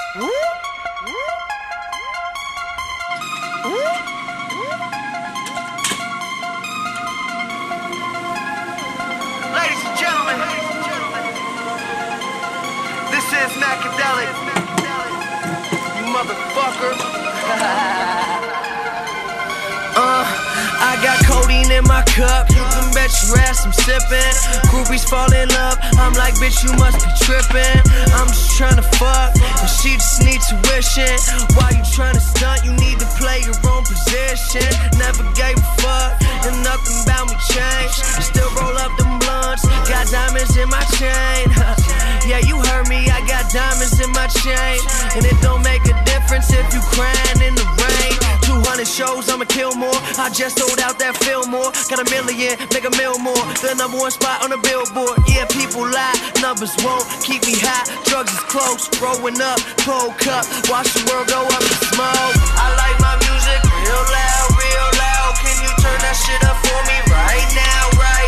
Ladies and gentlemen, this is Macadelic, you motherfucker. I got codeine in my cup, you can bet your ass I'm sippin'. Groupies fall in love, I'm like, bitch, you must be trippin'. I'm just tryna fuck, and she just need tuition. While you tryna stunt, you need to play your own position. Never gave a fuck, and nothing about me changed. Still roll up them blunts, got diamonds in my chain. Yeah, you heard me, I got diamonds in my chain. And it don't make a difference if you crying in the rain. 200 shows, I'ma kill more. I just sold out that Fillmore. Got $1 million, make $1 million more. The #1 spot on the billboard. Yeah, people lie, numbers won't keep me high. Drugs is close, growing up, cold cup. Watch the world go up in smoke. I like my music real loud, real loud. Can you turn that shit up for me right now, right?